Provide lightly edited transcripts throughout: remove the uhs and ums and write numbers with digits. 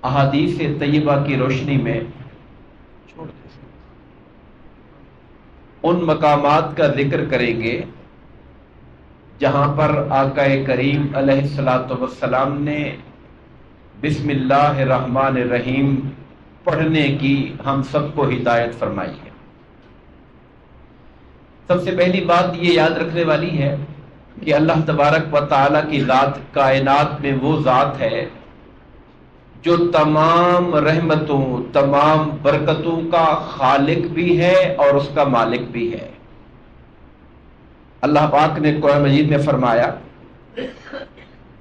احادیث طیبہ کی روشنی میں ان مقامات کا ذکر کریں گے جہاں پر آقا کریم علیہ الصلوۃ والسلام نے بسم اللہ الرحمن الرحیم پڑھنے کی ہم سب کو ہدایت فرمائی ہے۔ سب سے پہلی بات یہ یاد رکھنے والی ہے کہ اللہ تبارک و تعالیٰ کی ذات کائنات میں وہ ذات ہے جو تمام رحمتوں تمام برکتوں کا خالق بھی ہے اور اس کا مالک بھی ہے۔ اللہ پاک نے قرآن مجید میں فرمایا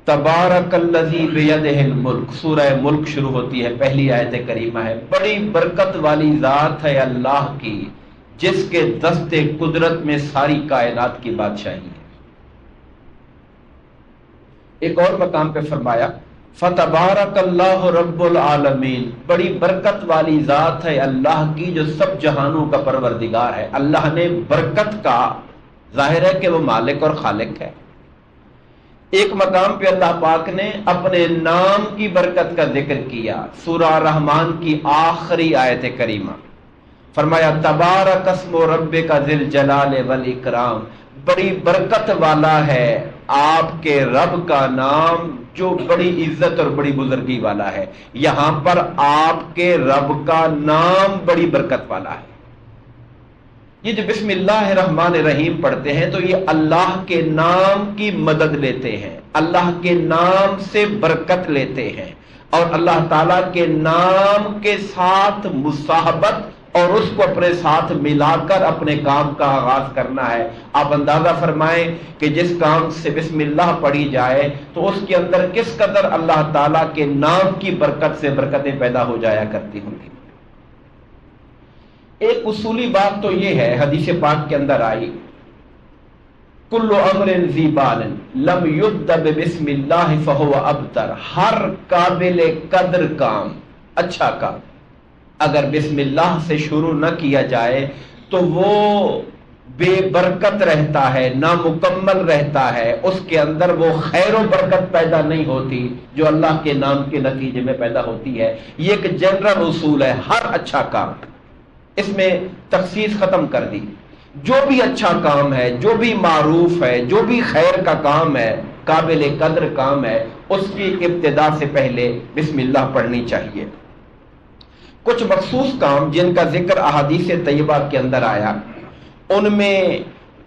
تبارک الذی بیدہ الملک، سورہ ملک شروع ہوتی ہے، پہلی آیت کریمہ ہے۔ بڑی برکت والی ذات ہے اللہ کی جس کے دست قدرت میں ساری کائنات کی بادشاہی ہے۔ ایک اور مقام پہ فرمایا فتبارک اللہ رب العالمین، بڑی برکت والی ذات ہے اللہ کی جو سب جہانوں کا پروردگار ہے۔ اللہ نے برکت کا، ظاہر ہے کہ وہ مالک اور خالق ہے۔ ایک مقام پہ اللہ پاک نے اپنے نام کی برکت کا ذکر کیا، سورہ رحمان کی آخری آیت کریمہ، فرمایا تبارک اسم ربک ذی الجلال والاکرام، بڑی برکت والا ہے آپ کے رب کا نام جو بڑی عزت اور بڑی بزرگی والا ہے۔ یہاں پر آپ کے رب کا نام بڑی برکت والا ہے۔ یہ جو بسم اللہ الرحمن الرحیم پڑھتے ہیں تو یہ اللہ کے نام کی مدد لیتے ہیں، اللہ کے نام سے برکت لیتے ہیں، اور اللہ تعالیٰ کے نام کے ساتھ مصاحبت اور اس کو اپنے ساتھ ملا کر اپنے کام کا آغاز کرنا ہے۔ آپ اندازہ فرمائیں کہ جس کام سے بسم اللہ پڑھی جائے تو اس کے اندر کس قدر اللہ تعالیٰ کے نام کی برکت سے برکتیں پیدا ہو جایا کرتی ہوں گی۔ ایک اصولی بات تو یہ ہے، حدیث پاک کے اندر آئی کل امر ذی بال لم یبدأ بسم اللہ فہو ابتر، ہر قابل قدر کام، اچھا کام اگر بسم اللہ سے شروع نہ کیا جائے تو وہ بے برکت رہتا ہے، نامکمل رہتا ہے، اس کے اندر وہ خیر و برکت پیدا نہیں ہوتی جو اللہ کے نام کے نتیجے میں پیدا ہوتی ہے۔ یہ ایک جنرل اصول ہے، ہر اچھا کام، اس میں تخصیص ختم کر دی، جو بھی اچھا کام ہے، جو بھی معروف ہے، جو بھی خیر کا کام ہے، قابل قدر کام ہے، اس کی ابتدا سے پہلے بسم اللہ پڑھنی چاہیے۔ کچھ مخصوص کام جن کا ذکر احادیث طیبہ کے اندر آیا، ان میں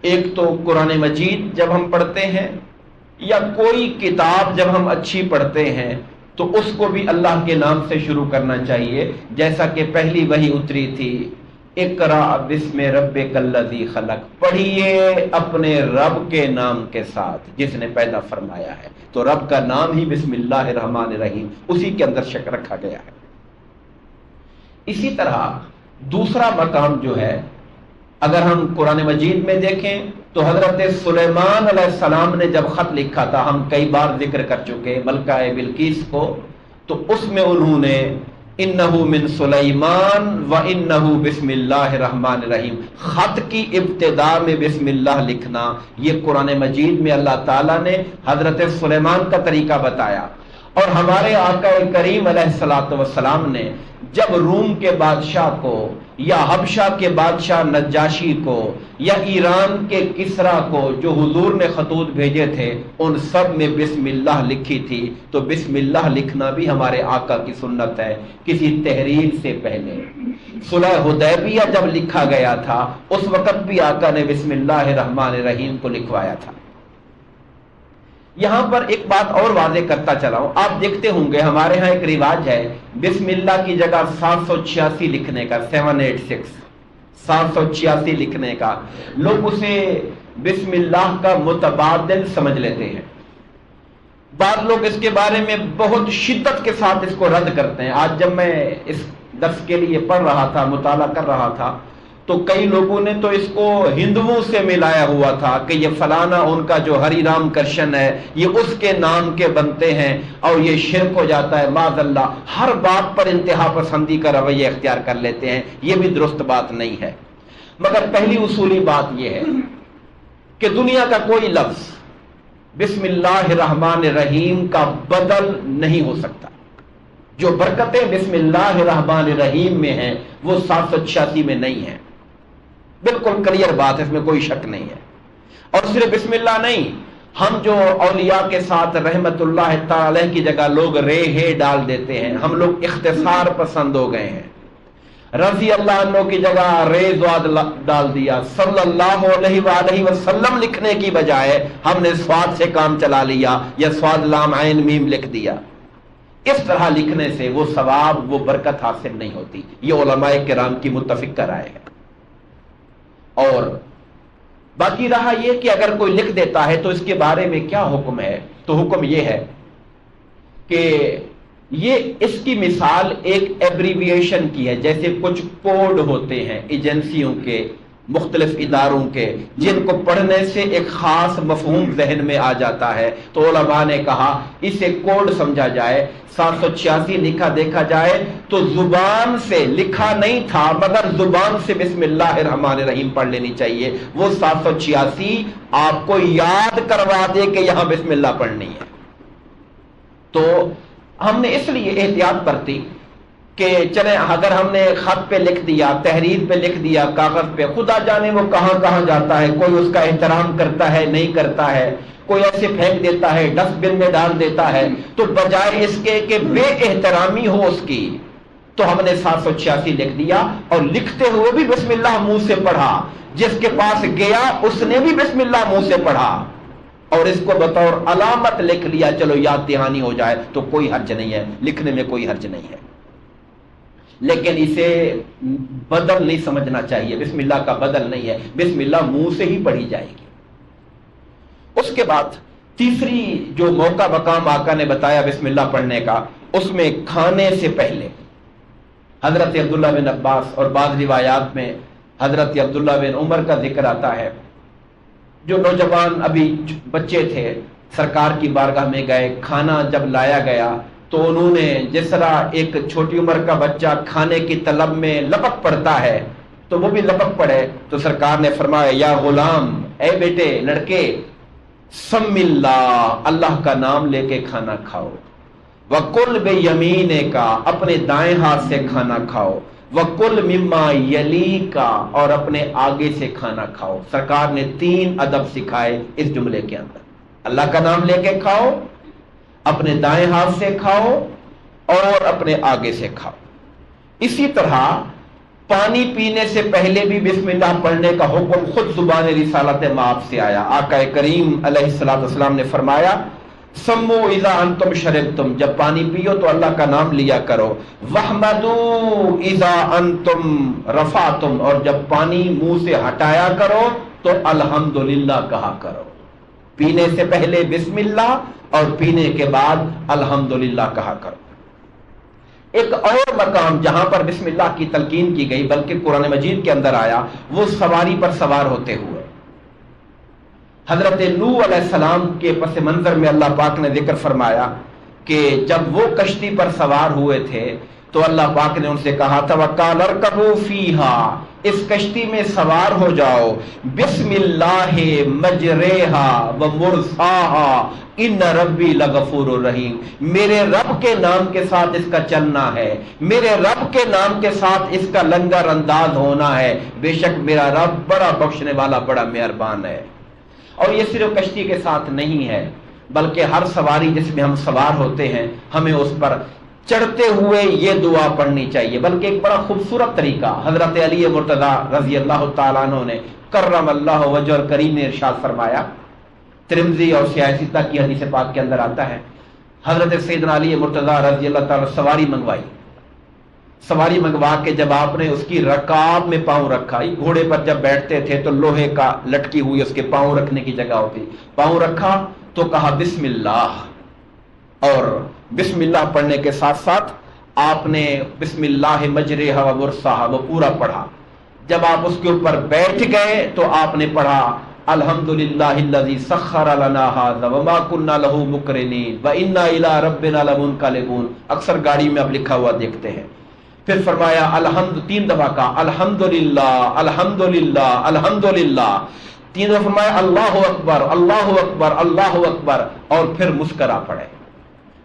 ایک تو قرآن مجید جب ہم پڑھتے ہیں یا کوئی کتاب جب ہم اچھی پڑھتے ہیں تو اس کو بھی اللہ کے نام سے شروع کرنا چاہیے، جیسا کہ پہلی وحی اتری تھی اقرأ بسم ربک الذی خلق، پڑھیے اپنے رب کے نام کے ساتھ جس نے پیدا فرمایا ہے۔ تو رب کا نام ہی بسم اللہ الرحمن الرحیم، اسی کے اندر شک رکھا گیا ہے۔ اسی طرح دوسرا مقام جو ہے، اگر ہم قرآن مجید میں دیکھیں تو حضرت سلیمان علیہ السلام نے جب خط لکھا تھا، ہم کئی بار ذکر کر چکے ملکہ بلقیس کو، تو اس میں انہوں نے انہو من سلیمان و انہو بسم اللہ الرحمن الرحیم، خط کی ابتدا میں بسم اللہ لکھنا، یہ قرآن مجید میں اللہ تعالیٰ نے حضرت سلیمان کا طریقہ بتایا۔ اور ہمارے آقا کریم علیہ السلام نے جب روم کے بادشاہ کو یا حبشہ کے بادشاہ نجاشی کو یا ایران کے کسرا کو جو حضور نے خطوط بھیجے تھے ان سب میں بسم اللہ لکھی تھی، تو بسم اللہ لکھنا بھی ہمارے آقا کی سنت ہے کسی تحریر سے پہلے۔ صلح حدیبیہ جب لکھا گیا تھا اس وقت بھی آقا نے بسم اللہ الرحمن الرحیم کو لکھوایا تھا۔ یہاں پر ایک بات اور واضح کرتا چلا ہوں، آپ دیکھتے ہوں گے ہمارے ہاں ایک رواج ہے بسم اللہ کی جگہ 786 لکھنے کا، 786 786 لکھنے کا، لوگ اسے بسم اللہ کا متبادل سمجھ لیتے ہیں۔ بعض لوگ اس کے بارے میں بہت شدت کے ساتھ اس کو رد کرتے ہیں۔ آج جب میں اس درس کے لیے پڑھ رہا تھا، مطالعہ کر رہا تھا، تو کئی لوگوں نے تو اس کو ہندوؤں سے ملایا ہوا تھا کہ یہ فلانا ان کا جو ہری رام کرشن ہے یہ اس کے نام کے بنتے ہیں اور یہ شرک ہو جاتا ہے، معاذ اللہ۔ ہر بات پر انتہا پسندی کا رویہ اختیار کر لیتے ہیں، یہ بھی درست بات نہیں ہے۔ مگر پہلی اصولی بات یہ ہے کہ دنیا کا کوئی لفظ بسم اللہ الرحمن الرحیم کا بدل نہیں ہو سکتا۔ جو برکتیں بسم اللہ الرحمن الرحیم میں ہیں وہ 786 میں نہیں ہیں. بالکل کلیئر بات ہے، اس میں کوئی شک نہیں ہے. اور صرف بسم اللہ نہیں، ہم جو اولیاء کے ساتھ رحمت اللہ تعالی علیہ کی جگہ لوگ رے ہے ڈال دیتے ہیں، ہم لوگ اختصار پسند ہو گئے ہیں. رضی اللہ عنہ کی جگہ رے زواد ڈال دیا، صلی اللہ علیہ وآلہ وسلم لکھنے کی بجائے ہم نے سواد سے کام چلا لیا یا سواد لام عین میم لکھ دیا. اس طرح لکھنے سے وہ ثواب وہ برکت حاصل نہیں ہوتی. یہ علماء کرام کی متفق رائے ہے. اور باقی رہا یہ کہ اگر کوئی لکھ دیتا ہے تو اس کے بارے میں کیا حکم ہے، تو حکم یہ ہے کہ یہ اس کی مثال ایک ایبریویشن کی ہے. جیسے کچھ کوڈ ہوتے ہیں ایجنسیوں کے، مختلف اداروں کے، جن کو پڑھنے سے ایک خاص مفہوم ذہن میں آ جاتا ہے، تو علماء نے کہا اسے کوڈ سمجھا جائے. 786 لکھا دیکھا جائے تو زبان سے لکھا نہیں تھا مگر زبان سے بسم اللہ الرحمن الرحیم پڑھ لینی چاہیے. وہ 786 آپ کو یاد کروا دے کہ یہاں بسم اللہ پڑھنی ہے. تو ہم نے اس لیے احتیاط برتی کہ چلیں اگر ہم نے خط پہ لکھ دیا، تحریر پہ لکھ دیا، کاغذ پہ، خدا جانے وہ کہاں کہاں جاتا ہے. کوئی اس کا احترام کرتا ہے نہیں کرتا ہے، کوئی ایسے پھینک دیتا ہے، ڈسٹ بن میں ڈال دیتا ہے. تو بجائے اس کے کہ بے احترامی ہو اس کی، تو ہم نے 786 لکھ دیا اور لکھتے ہوئے بھی بسم اللہ منہ سے پڑھا. جس کے پاس گیا اس نے بھی بسم اللہ منہ سے پڑھا اور اس کو بطور علامت لکھ لیا. چلو یاد دہانی ہو جائے تو کوئی حرج نہیں ہے، لکھنے میں کوئی حرج نہیں ہے. لیکن اسے بدل نہیں سمجھنا چاہیے. بسم اللہ کا بدل نہیں ہے، بسم اللہ منہ سے ہی پڑھی جائے گی. اس کے بعد تیسری جو موقع مقام آقا نے بتایا بسم اللہ پڑھنے کا، اس میں کھانے سے پہلے حضرت عبداللہ بن عباس اور بعض روایات میں حضرت عبداللہ بن عمر کا ذکر آتا ہے. جو نوجوان ابھی بچے تھے سرکار کی بارگاہ میں گئے، کھانا جب لایا گیا تو انہوں نے جس طرح ایک چھوٹی عمر کا بچہ کھانے کی طلب میں لپک پڑتا ہے تو وہ بھی لپک پڑے. تو سرکار نے فرمایا یا غلام، اے بیٹے لڑکے، سم اللہ، اللہ کا نام لے کے کھانا کھاؤ. وَقُلْ بِيَمِينِكَ، اپنے دائیں ہاتھ سے کھانا کھاؤ. وَقُلْ مِمَّا يَلِيكَ، اور اپنے آگے سے کھانا کھاؤ. سرکار نے 3 ادب سکھائے اس جملے کے اندر. اللہ کا نام لے کے کھاؤ، اپنے دائیں ہاتھ سے کھاؤ اور اپنے آگے سے کھاؤ. اسی طرح پانی پینے سے پہلے بھی بسم اللہ پڑھنے کا حکم خود زبان رسالت مآب سے آیا. آقا کریم علیہ السلام نے فرمایا سمو اذا انتم شربتم، جب پانی پیو تو اللہ کا نام لیا کرو. وحمدو اذا انتم رفعتم، اور جب پانی منہ سے ہٹایا کرو تو الحمدللہ کہا کرو. پینے سے پہلے بسم اللہ اور پینے کے بعد الحمدللہ کہا کرو. ایک اور مقام جہاں پر بسم اللہ کی تلقین کی گئی بلکہ قرآن مجید کے اندر آیا، وہ سواری پر سوار ہوتے ہوئے. حضرت نوح علیہ السلام کے پس منظر میں اللہ پاک نے ذکر فرمایا کہ جب وہ کشتی پر سوار ہوئے تھے تو اللہ پاک نے ان سے کہا توکل ارکبوا فیہا، اس کشتی میں سوار ہو جاؤ، بسم اللہ مجریہا و مرساہا ان ربی لغفور الرحیم، میرے رب کے نام کے ساتھ اس کا چلنا ہے، میرے رب کے نام کے ساتھ اس کا لنگر انداز ہونا ہے، بے شک میرا رب بڑا بخشنے والا بڑا مہربان ہے. اور یہ صرف کشتی کے ساتھ نہیں ہے بلکہ ہر سواری جس میں ہم سوار ہوتے ہیں ہمیں اس پر چڑھتے ہوئے یہ دعا پڑھنی چاہیے. بلکہ ایک بڑا خوبصورت طریقہ حضرت علی مرتضیٰ رضی اللہ تعالیٰ عنہ نے کرم اللہ وجہ کریم نے ارشاد فرمایا، ترمذی اور سیاستہ کی حدیث پاک کے اندر آتا ہے، حضرت سیدنا علی مرتضیٰ رضی اللہ تعالیٰ سواری منگوائی. سواری منگوا کے جب آپ نے اس کی رکاب میں پاؤں رکھا، گھوڑے پر جب بیٹھتے تھے تو لوہے کا لٹکی ہوئی اس کے پاؤں رکھنے کی جگہ ہوتی، پاؤں رکھا تو کہا بسم اللہ، اور بسم اللہ پڑھنے کے ساتھ ساتھ آپ نے بسم اللہ مجریہا و مرساہا وہ پورا پڑھا. جب آپ اس کے اوپر بیٹھ گئے تو آپ نے پڑھا الحمدللہ الذی سخر لنا ھذا وما كنا له مقرنین وانا الی ربنا لمنقلبون. اکثر گاڑی میں اب لکھا ہوا دیکھتے ہیں. پھر فرمایا الحمد، 3 دفعہ کا الحمدللہ الحمدللہ الحمدللہ، 3 دفعہ فرمایا اللہ اکبر اللہ اکبر اللہ اکبر، اور پھر مسکرا پڑے.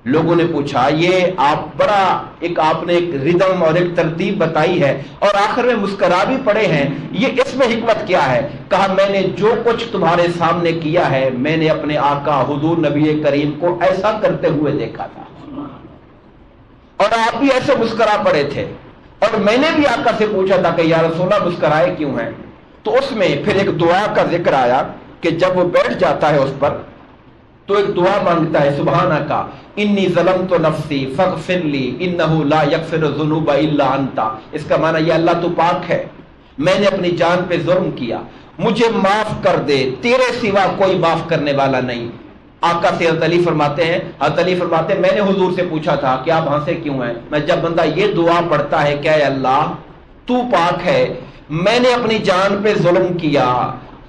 لوگوں نے پوچھا یہ آپ بڑا آپ نے ایک ردم اور ایک ترتیب بتائی ہے اور آخر میں مسکرا بھی پڑے ہیں، یہ اس میں حکمت کیا ہے؟ کہا میں نے جو کچھ تمہارے سامنے کیا ہے میں نے اپنے آقا حضور نبی کریم کو ایسا کرتے ہوئے دیکھا تھا اور آپ بھی ایسے مسکرا پڑے تھے، اور میں نے بھی آقا سے پوچھا تھا کہ یا رسول اللہ مسکرائے کیوں ہیں؟ تو اس میں پھر ایک دعا کا ذکر آیا کہ جب وہ بیٹھ جاتا ہے اس پر تو ایک دعا مانگتا ہے، سبحانک انی ظلمت نفسی فاغفر لی انہ لا یغفر الذنوب الا انت۔ اس کا معنی یہ اللہ تو پاک ہے، میں نے اپنی جان پہ ظلم کیا، مجھے معاف کر دے، تیرے سوا کوئی معاف کرنے والا نہیں۔ آقا سے حضرت علی فرماتے ہیں میں نے حضور سے پوچھا تھا کہ آپ ہنسے کیوں ہیں؟ میں جب بندہ یہ دعا پڑھتا ہے کہ اے اللہ تو پاک ہے، میں نے اپنی جان پہ ظلم کیا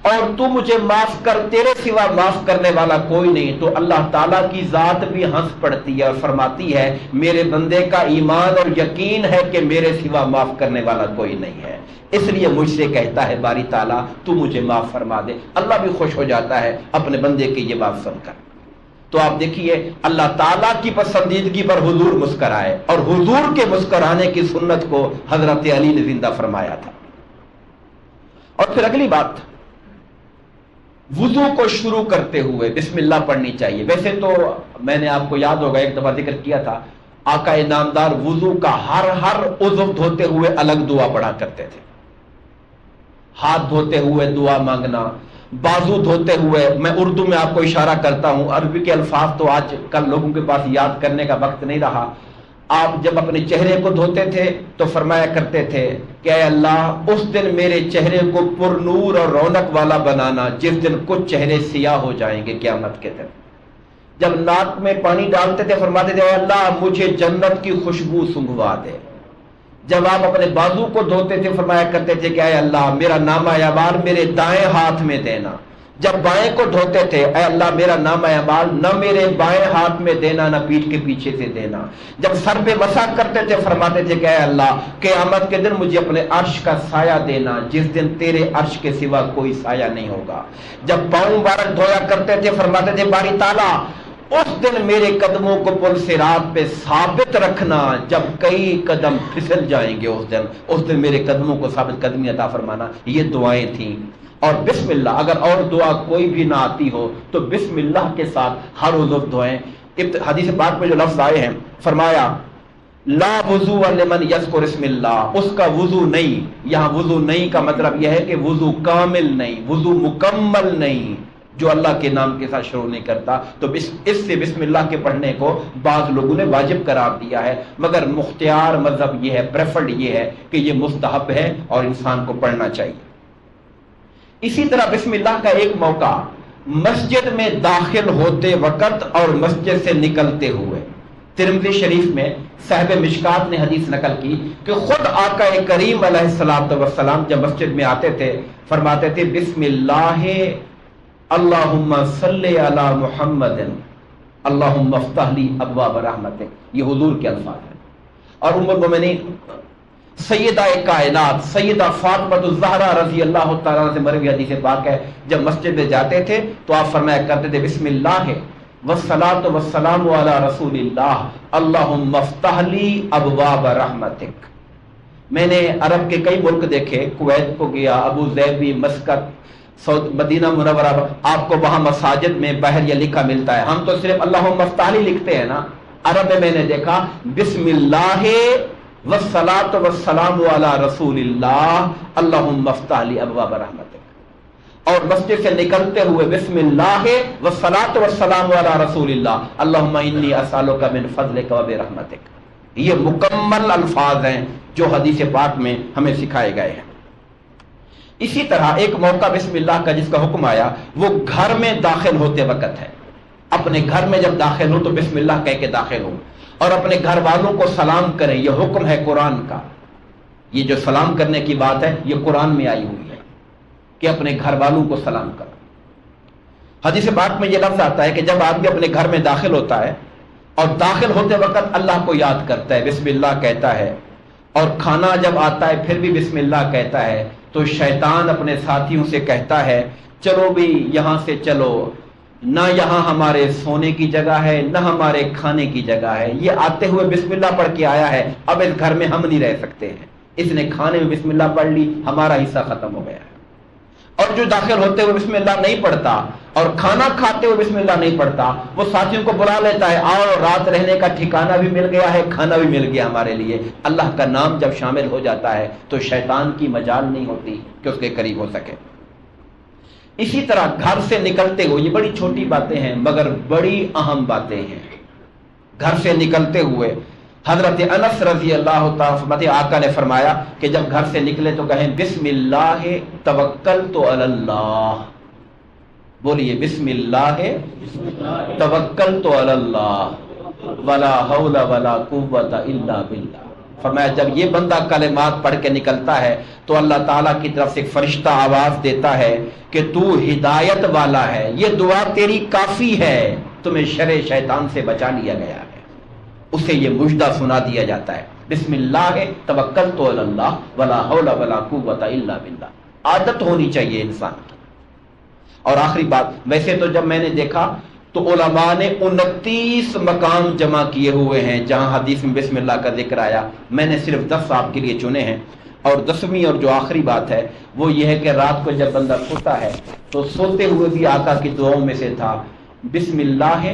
اور تو مجھے معاف کر، تیرے سوا معاف کرنے والا کوئی نہیں، تو اللہ تعالیٰ کی ذات بھی ہنس پڑتی ہے اور فرماتی ہے میرے بندے کا ایمان اور یقین ہے کہ میرے سوا معاف کرنے والا کوئی نہیں ہے، اس لیے مجھ سے کہتا ہے باری تعالیٰ تو مجھے معاف فرما دے۔ اللہ بھی خوش ہو جاتا ہے اپنے بندے کی یہ بات سن کر۔ تو آپ دیکھیے اللہ تعالیٰ کی پسندیدگی پر حضور مسکرائے، اور حضور کے مسکرانے کی سنت کو حضرت علی نے زندہ فرمایا تھا۔ اور پھر اگلی بات، وضو کو شروع کرتے ہوئے بسم اللہ پڑھنی چاہیے۔ ویسے تو میں نے آپ کو یاد ہوگا ایک دفعہ ذکر کیا تھا، آقا نامدار وضو کا ہر عضو دھوتے ہوئے الگ دعا پڑھا کرتے تھے۔ ہاتھ دھوتے ہوئے دعا مانگنا، بازو دھوتے ہوئے، میں اردو میں آپ کو اشارہ کرتا ہوں، عربی کے الفاظ تو آج کل لوگوں کے پاس یاد کرنے کا وقت نہیں رہا۔ آپ جب اپنے چہرے کو دھوتے تھے تو فرمایا کرتے تھے کہ اے اللہ اس دن میرے چہرے کو پر نور اور رونق والا بنانا جس دن کچھ چہرے سیاہ ہو جائیں گے قیامت کے دن۔ جب ناک میں پانی ڈالتے تھے فرماتے تھے اے اللہ مجھے جنت کی خوشبو سنگھوا دے۔ جب آپ اپنے بازو کو دھوتے تھے فرمایا کرتے تھے کہ اے اللہ میرا نامہ اعمال میرے دائیں ہاتھ میں دینا۔ جب بائیں کو دھوتے تھے اے اللہ میرا نامہ اعمال نہ میرے بائیں ہاتھ میں دینا نہ پیٹھ کے پیچھے سے دینا۔ جب سر پہ مسح کرتے تھے فرماتے تھے کہ اے اللہ قیامت کے دن مجھے اپنے عرش کا سایہ دینا جس دن تیرے عرش کے سوا کوئی سایہ نہیں ہوگا۔ جب پاؤں مبارک دھویا کرتے تھے فرماتے تھے باری تعالیٰ اس دن میرے قدموں کو پل صراط پہ ثابت رکھنا، جب کئی قدم پھسل جائیں گے اس دن میرے قدموں کو ثابت قدمی عطا فرمانا۔ یہ دعائیں تھیں۔ اور بسم اللہ، اگر اور دعا کوئی بھی نہ آتی ہو تو بسم اللہ کے ساتھ ہر عضو دھوئیں۔ حدیث پاک میں جو لفظ آئے ہیں فرمایا لا وضو لمن یذکر اسم اللہ، اس کا وضو نہیں۔ یہاں وضو نہیں کا مطلب یہ ہے کہ وضو کامل نہیں، وضو مکمل نہیں، جو اللہ کے نام کے ساتھ شروع نہیں کرتا۔ تو اس سے بسم اللہ کے پڑھنے کو بعض لوگوں نے واجب قرار دیا ہے، مگر مختار مذہب یہ ہے، پریفرڈ یہ ہے کہ یہ مستحب ہے اور انسان کو پڑھنا چاہیے۔ اسی طرح بسم اللہ کا ایک موقع مسجد میں داخل ہوتے وقت اور مسجد سے نکلتے ہوئے۔ ترمذی شریف میں صاحب مشکات نے حدیث نقل کی کہ خود آقا کریم علیہ الصلوۃ والسلام جب مسجد میں آتے تھے فرماتے تھے بسم اللہ اللہم صلی علی محمد اللہم افتح لی ابواب رحمتک، یہ حضور کے الفاظ ہیں۔ اور ام المومنین سیدہ کائنات سیدہ فاطمہ الزہرا رضی اللہ تعالیٰ سے مروی حدیث پاک ہے، جب مسجد میں جاتے تھے تو آپ فرمایا کرتے تھے بسم اللہ والصلاۃ والسلام علی رسول اللہ اللہم افتح لی ابواب رحمتک۔ میں نے عرب کے کئی ملک دیکھے، کویت کو گیا، ابو ظبی، مسقط، مدینہ منورہ، آپ کو وہاں مساجد میں باہر یہ لکھا ملتا ہے۔ ہم تو صرف اللہم افتح لی لکھتے ہیں نا، عرب میں نے دیکھا بسم اللہ والصلاۃ والسلام علی رسول اللہ اللہم افتح لی ابواب رحمتک، اور مسجد سے نکلتے ہوئے بسم اللہ والصلاۃ والسلام علی رسول اللہ اللہم انی اسألک من فضلک وبرحمتک۔ یہ مکمل الفاظ ہیں جو حدیث پاک میں ہمیں سکھائے گئے ہیں۔ اسی طرح ایک موقع بسم اللہ کا جس کا حکم آیا وہ گھر میں داخل ہوتے وقت ہے۔ اپنے گھر میں جب داخل ہو تو بسم اللہ کہہ کے داخل ہو، اور اپنے گھر والوں کو سلام کریں، یہ حکم ہے قرآن کا۔ یہ جو سلام کرنے کی بات ہے یہ قرآن میں آئی ہوئی ہے کہ اپنے گھر والوں کو سلام کرو۔ حدیث پاک میں یہ لفظ آتا ہے کہ جب آدمی اپنے گھر میں داخل ہوتا ہے اور داخل ہوتے وقت اللہ کو یاد کرتا ہے، بسم اللہ کہتا ہے، اور کھانا جب آتا ہے پھر بھی بسم اللہ کہتا ہے، تو شیطان اپنے ساتھیوں سے کہتا ہے چلو بھی یہاں سے چلو، نہ یہاں ہمارے سونے کی جگہ ہے نہ ہمارے کھانے کی جگہ ہے، یہ آتے ہوئے بسم اللہ پڑھ کے آیا ہے، اب اس گھر میں ہم نہیں رہ سکتے ہیں، اس نے کھانے میں بسم اللہ پڑھ لی، ہمارا حصہ ختم ہو گیا ہے۔ اور جو داخل ہوتے ہوئے بسم اللہ نہیں پڑھتا اور کھانا کھاتے ہوئے بسم اللہ نہیں پڑھتا، وہ ساتھیوں کو بلا لیتا ہے، آؤ رات رہنے کا ٹھکانہ بھی مل گیا ہے، کھانا بھی مل گیا ہمارے لیے۔ اللہ کا نام جب شامل ہو جاتا ہے تو شیطان کی مجال نہیں ہوتی کہ اس کے قریب ہو سکے۔ اسی طرح گھر سے نکلتے ہوئے، یہ بڑی چھوٹی باتیں ہیں مگر بڑی اہم باتیں ہیں، گھر سے نکلتے ہوئے حضرت انس رضی اللہ تعالی آقا نے فرمایا کہ جب گھر سے نکلے تو کہیں بسم اللہ توکلت علی اللہ، بولیے بسم اللہ توکلت علی اللہ ولا حول ولا قوت الا باللہ۔ فرمایا جب یہ بندہ کلمات پڑھ کے نکلتا ہے تو اللہ تعالیٰ کی طرف سے ایک فرشتہ آواز دیتا ہے کہ تو ہدایت والا ہے، یہ دعا تیری کافی ہے، تمہیں شر شیطان سے بچا لیا گیا ہے۔ اسے یہ مژدہ سنا دیا جاتا ہے، بسم اللہ توکلت علی اللہ ولا حول ولا قوت الا باللہ۔ عادت ہونی چاہیے انسان کی۔ اور آخری بات، ویسے تو جب میں نے دیکھا تو علماء نے 29 مقام جمع کیے ہوئے ہیں جہاں حدیث میں بسم اللہ کا ذکر آیا، میں نے صرف 10 آپ کے لیے چنے ہیں۔ اور 10ویں اور جو آخری بات ہے وہ یہ ہے کہ رات کو جب بندہ سوتا ہے تو سوتے ہوئے بھی آقا کی دعاؤں میں سے تھا بسم اللہ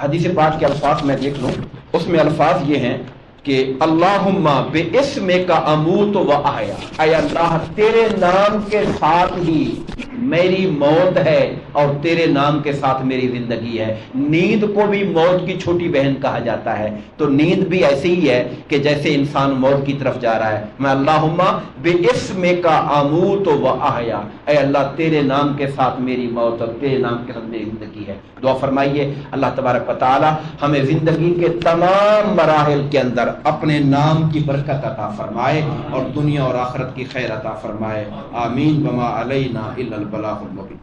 حدیث پاک کے الفاظ میں دیکھ لوں، اس میں الفاظ یہ ہیں کہ اللہم باسمک اموت و احیا، اے اللہ تیرے نام کے ساتھ ہی میری موت ہے اور تیرے نام کے ساتھ میری زندگی ہے۔ نیند کو بھی موت کی چھوٹی بہن کہا جاتا ہے، تو نیند بھی ایسی ہی ہے کہ جیسے انسان موت کی طرف جا رہا ہے۔ میں اللہم باسمک اموت و احیا، اے اللہ تیرے نام کے ساتھ میری موت اور تیرے نام کے ساتھ میری زندگی ہے۔ دعا فرمائیے اللہ تبارک و تعالی ہمیں زندگی کے تمام مراحل کے اندر اپنے نام کی برکت عطا فرمائے اور دنیا اور آخرت کی خیر عطا فرمائے۔ آمین۔ وما علینا الا البلاغ المبین۔